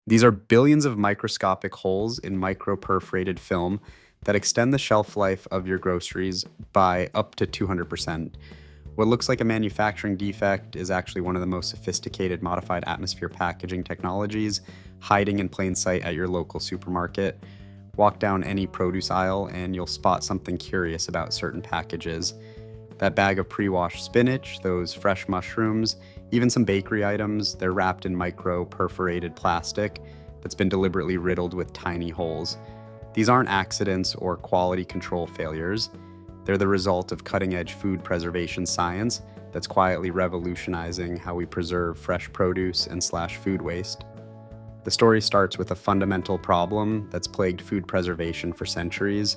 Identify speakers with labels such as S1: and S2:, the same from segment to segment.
S1: These are billions of microscopic holes in micro-perforated film that extend the shelf life of your groceries by up to 200%. What looks like a manufacturing defect is actually one of the most sophisticated modified atmosphere packaging technologies hiding in plain sight at your local supermarket. Walk down any produce aisle and you'll spot something curious about certain packages. That bag of pre-washed spinach, those fresh mushrooms, even some bakery items, they're wrapped in micro-perforated plastic that's been deliberately riddled with tiny holes. These aren't accidents or quality control failures. They're the result of cutting-edge food preservation science that's quietly revolutionizing how we preserve fresh produce and slash food waste. The story starts with a fundamental problem that's plagued food preservation for centuries.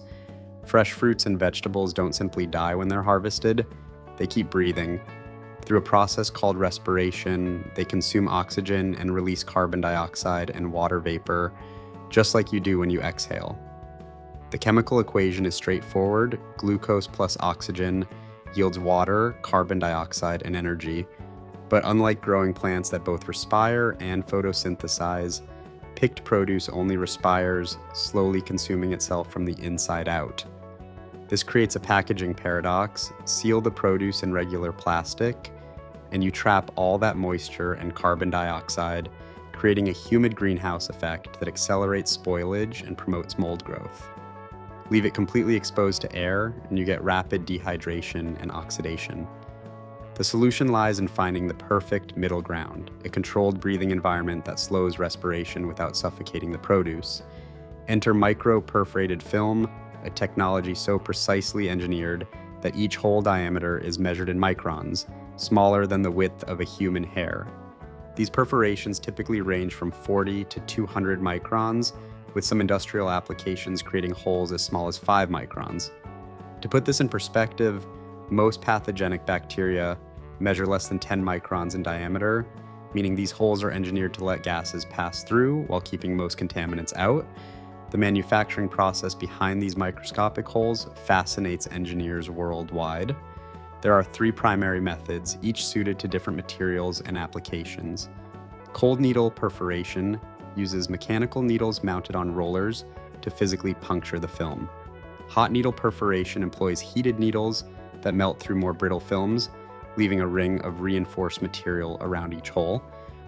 S1: Fresh fruits and vegetables don't simply die when they're harvested, they keep breathing. Through a process called respiration, they consume oxygen and release carbon dioxide and water vapor, just like you do when you exhale. The chemical equation is straightforward. Glucose plus oxygen yields water, carbon dioxide, and energy. But unlike growing plants that both respire and photosynthesize, picked produce only respires, slowly consuming itself from the inside out. This creates a packaging paradox. Seal the produce in regular plastic, and you trap all that moisture and carbon dioxide, creating a humid greenhouse effect that accelerates spoilage and promotes mold growth. Leave it completely exposed to air, and you get rapid dehydration and oxidation. The solution lies in finding the perfect middle ground, a controlled breathing environment that slows respiration without suffocating the produce. Enter micro-perforated film, a technology so precisely engineered that each hole diameter is measured in microns, smaller than the width of a human hair. These perforations typically range from 40 to 200 microns, with some industrial applications creating holes as small as 5 microns. To put this in perspective, most pathogenic bacteria measure less than 10 microns in diameter, meaning these holes are engineered to let gases pass through while keeping most contaminants out. The manufacturing process behind these microscopic holes fascinates engineers worldwide. There are 3 primary methods, each suited to different materials and applications. Cold needle perforation uses mechanical needles mounted on rollers to physically puncture the film. Hot needle perforation employs heated needles that melt through more brittle films, leaving a ring of reinforced material around each hole.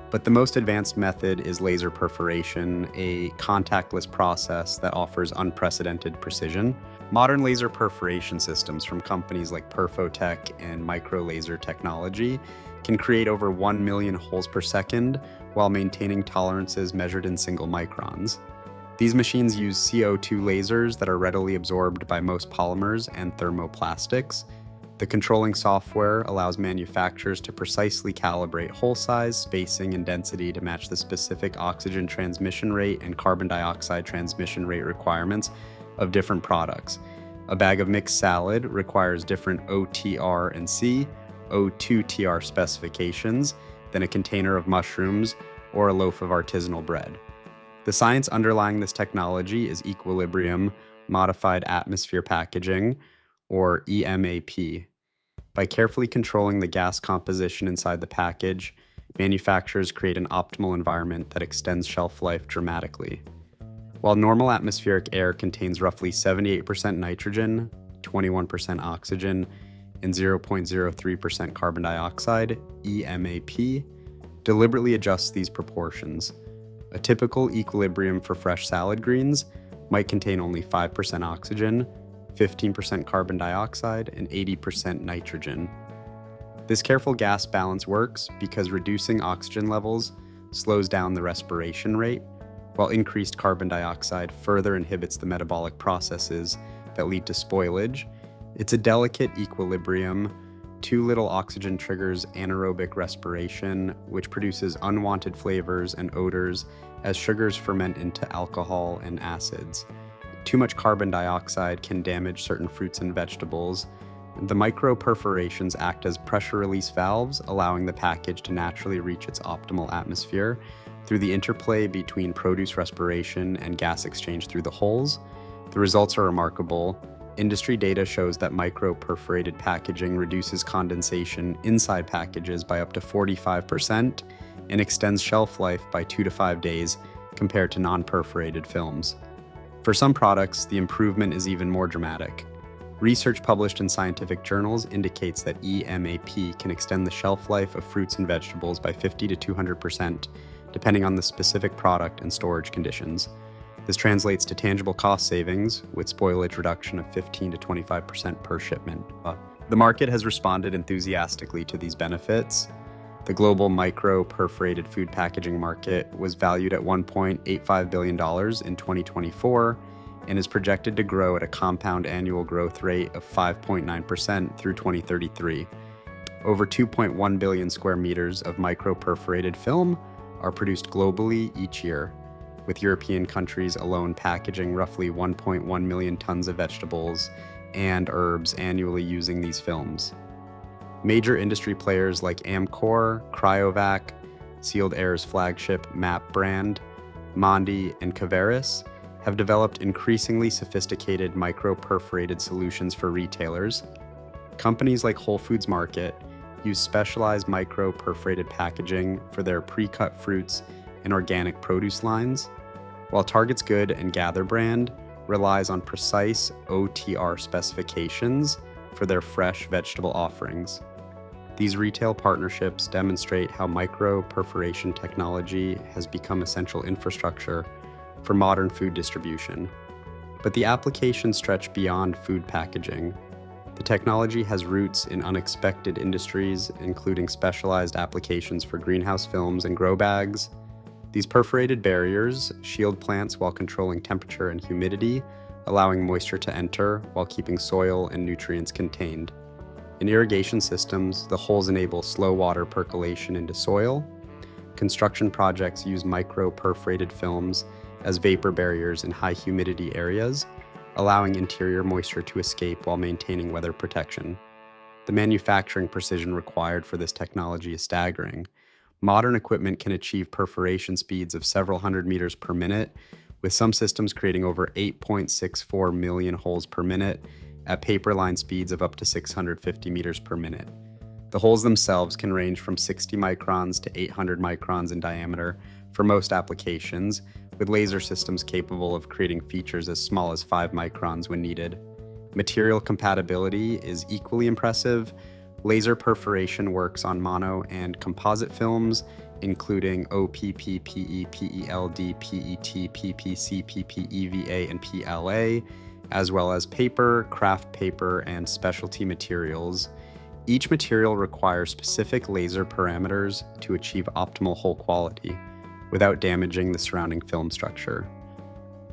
S1: But the most advanced method is laser perforation, a contactless process that offers unprecedented precision. Modern laser perforation systems from companies like Perfotech and Micro Laser Technology can create over 1 million holes per second while maintaining tolerances measured in single microns. These machines use CO2 lasers that are readily absorbed by most polymers and thermoplastics. The controlling software allows manufacturers to precisely calibrate hole size, spacing, and density to match the specific oxygen transmission rate and carbon dioxide transmission rate requirements of different products. A bag of mixed salad requires different OTR and C, O2TR specifications than a container of mushrooms or a loaf of artisanal bread. The science underlying this technology is equilibrium modified atmosphere packaging, or EMAP. By carefully controlling the gas composition inside the package, manufacturers create an optimal environment that extends shelf life dramatically. While normal atmospheric air contains roughly 78% nitrogen, 21% oxygen, and 0.03% carbon dioxide, EMAP deliberately adjusts these proportions. A typical equilibrium for fresh salad greens might contain only 5% oxygen, 15% carbon dioxide, and 80% nitrogen. This careful gas balance works because reducing oxygen levels slows down the respiration rate, while increased carbon dioxide further inhibits the metabolic processes that lead to spoilage. It's a delicate equilibrium. Too little oxygen triggers anaerobic respiration, which produces unwanted flavors and odors as sugars ferment into alcohol and acids. Too much carbon dioxide can damage certain fruits and vegetables. The micro-perforations act as pressure release valves, allowing the package to naturally reach its optimal atmosphere. Through the interplay between produce respiration and gas exchange through the holes, the results are remarkable. Industry data shows that micro-perforated packaging reduces condensation inside packages by up to 45% and extends shelf life by 2 to 5 days compared to non-perforated films. For some products, the improvement is even more dramatic. Research published in scientific journals indicates that EMAP can extend the shelf life of fruits and vegetables by 50 to 200%, depending on the specific product and storage conditions. This translates to tangible cost savings, with spoilage reduction of 15 to 25% per shipment. The market has responded enthusiastically to these benefits. The global micro-perforated food packaging market was valued at $1.85 billion in 2024 and is projected to grow at a compound annual growth rate of 5.9% through 2033. Over 2.1 billion square meters of micro-perforated film are produced globally each year, with European countries alone packaging roughly 1.1 million tons of vegetables and herbs annually using these films. Major industry players like Amcor, Cryovac, Sealed Air's flagship MAP brand, Mondi, and Caveris have developed increasingly sophisticated micro-perforated solutions for retailers. Companies like Whole Foods Market use specialized micro-perforated packaging for their pre-cut fruits and organic produce lines, while Target's Good and Gather brand relies on precise OTR specifications for their fresh vegetable offerings. These retail partnerships demonstrate how micro-perforation technology has become essential infrastructure for modern food distribution. But the applications stretch beyond food packaging. The technology has roots in unexpected industries, including specialized applications for greenhouse films and grow bags. These perforated barriers shield plants while controlling temperature and humidity, allowing moisture to enter while keeping soil and nutrients contained. In irrigation systems, the holes enable slow water percolation into soil. Construction projects use micro-perforated films as vapor barriers in high humidity areas, allowing interior moisture to escape while maintaining weather protection. The manufacturing precision required for this technology is staggering. Modern equipment can achieve perforation speeds of several hundred meters per minute, with some systems creating over 8.64 million holes per minute at paper line speeds of up to 650 meters per minute. The holes themselves can range from 60 microns to 800 microns in diameter for most applications, with laser systems capable of creating features as small as 5 microns when needed. Material compatibility is equally impressive. Laser perforation works on mono and composite films, including OPP, PE, PELD, PET, PPC, PPEVA, and PLA, as well as paper, craft paper, and specialty materials. Each material requires specific laser parameters to achieve optimal hole quality without damaging the surrounding film structure.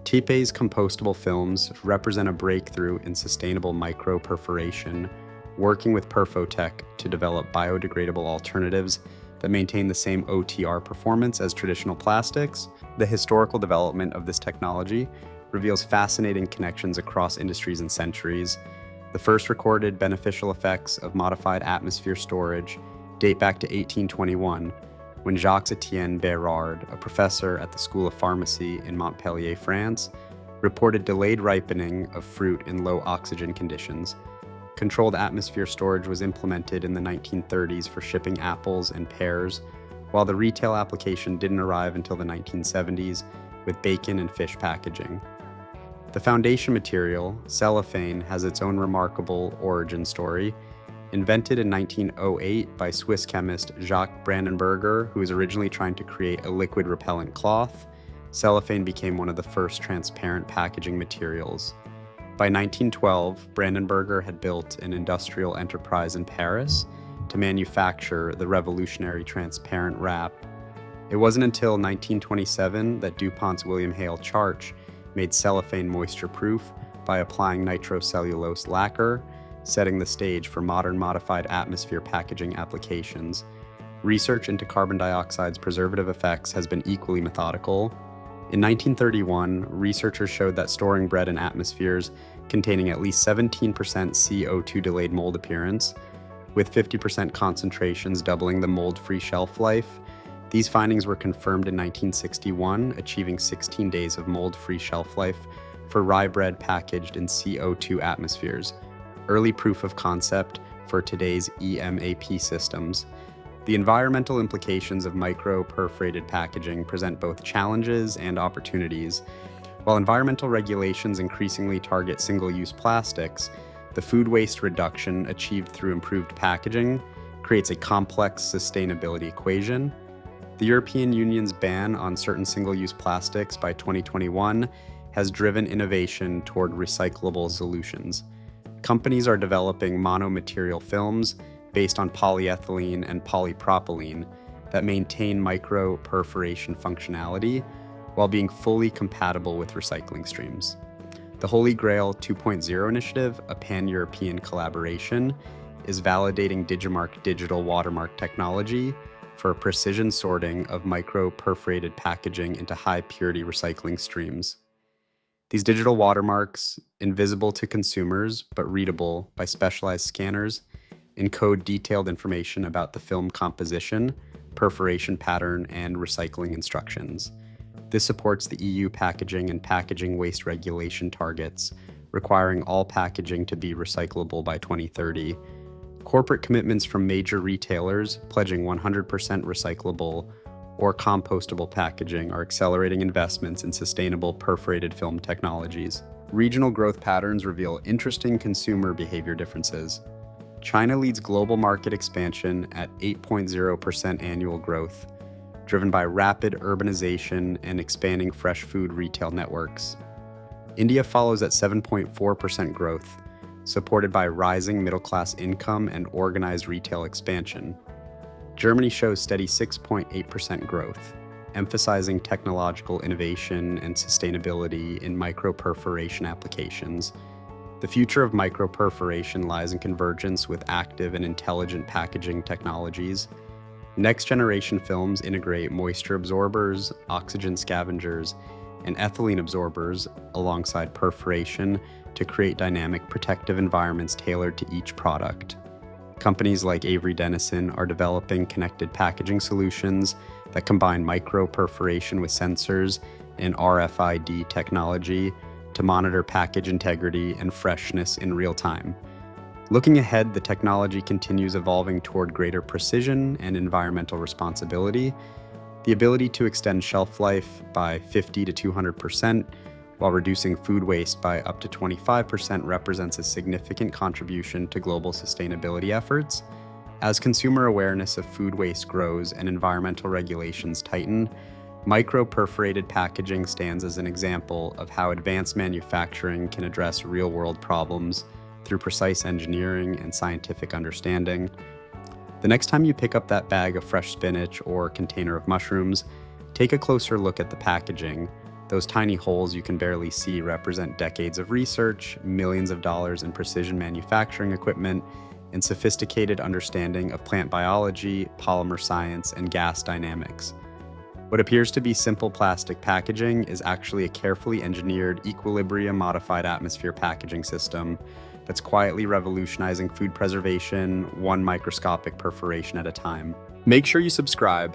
S1: TPE's compostable films represent a breakthrough in sustainable micro-perforation, working with Perfotech to develop biodegradable alternatives that maintain the same OTR performance as traditional plastics. The historical development of this technology reveals fascinating connections across industries and centuries. The first recorded beneficial effects of modified atmosphere storage date back to 1821, when Jacques-Étienne Bérard, a professor at the School of Pharmacy in Montpellier, France, reported delayed ripening of fruit in low oxygen conditions. Controlled atmosphere storage was implemented in the 1930s for shipping apples and pears, while the retail application didn't arrive until the 1970s with bacon and fish packaging. The foundation material, cellophane, has its own remarkable origin story. Invented in 1908 by Swiss chemist Jacques Brandenburger, who was originally trying to create a liquid repellent cloth, cellophane became one of the first transparent packaging materials. By 1912, Brandenburger had built an industrial enterprise in Paris to manufacture the revolutionary transparent wrap. It wasn't until 1927 that DuPont's William Hale Charch made cellophane moisture-proof by applying nitrocellulose lacquer, setting the stage for modern modified atmosphere packaging applications. Research into carbon dioxide's preservative effects has been equally methodical. In 1931, researchers showed that storing bread in atmospheres containing at least 17% CO2 delayed mold appearance, with 50% concentrations doubling the mold-free shelf life. These findings were confirmed in 1961, achieving 16 days of mold-free shelf life for rye bread packaged in CO2 atmospheres, early proof of concept for today's EMAP systems. The environmental implications of micro-perforated packaging present both challenges and opportunities. While environmental regulations increasingly target single-use plastics, the food waste reduction achieved through improved packaging creates a complex sustainability equation. The European Union's ban on certain single-use plastics by 2021 has driven innovation toward recyclable solutions. Companies are developing monomaterial films based on polyethylene and polypropylene that maintain micro-perforation functionality while being fully compatible with recycling streams. The Holy Grail 2.0 initiative, a pan-European collaboration, is validating Digimarc digital watermark technology for precision sorting of micro-perforated packaging into high-purity recycling streams. These digital watermarks, invisible to consumers but readable by specialized scanners, encode detailed information about the film composition, perforation pattern, and recycling instructions. This supports the EU packaging and packaging waste regulation targets, requiring all packaging to be recyclable by 2030. Corporate commitments from major retailers pledging 100% recyclable or compostable packaging are accelerating investments in sustainable perforated film technologies. Regional growth patterns reveal interesting consumer behavior differences. China leads global market expansion at 8.0% annual growth, driven by rapid urbanization and expanding fresh food retail networks. India follows at 7.4% growth, supported by rising middle-class income and organized retail expansion. Germany shows steady 6.8% growth, emphasizing technological innovation and sustainability in micro-perforation applications. The future of micro-perforation lies in convergence with active and intelligent packaging technologies. Next-generation films integrate moisture absorbers, oxygen scavengers, and ethylene absorbers alongside perforation to create dynamic protective environments tailored to each product. Companies like Avery Dennison are developing connected packaging solutions that combine micro-perforation with sensors and RFID technology to monitor package integrity and freshness in real time. Looking ahead, the technology continues evolving toward greater precision and environmental responsibility. The ability to extend shelf life by 50 to 200% while reducing food waste by up to 25% represents a significant contribution to global sustainability efforts. As consumer awareness of food waste grows and environmental regulations tighten, micro-perforated packaging stands as an example of how advanced manufacturing can address real-world problems through precise engineering and scientific understanding. The next time you pick up that bag of fresh spinach or container of mushrooms, take a closer look at the packaging. Those tiny holes you can barely see represent decades of research, millions of dollars in precision manufacturing equipment, and sophisticated understanding of plant biology, polymer science, and gas dynamics. What appears to be simple plastic packaging is actually a carefully engineered, equilibrium-modified atmosphere packaging system that's quietly revolutionizing food preservation, one microscopic perforation at a time. Make sure you subscribe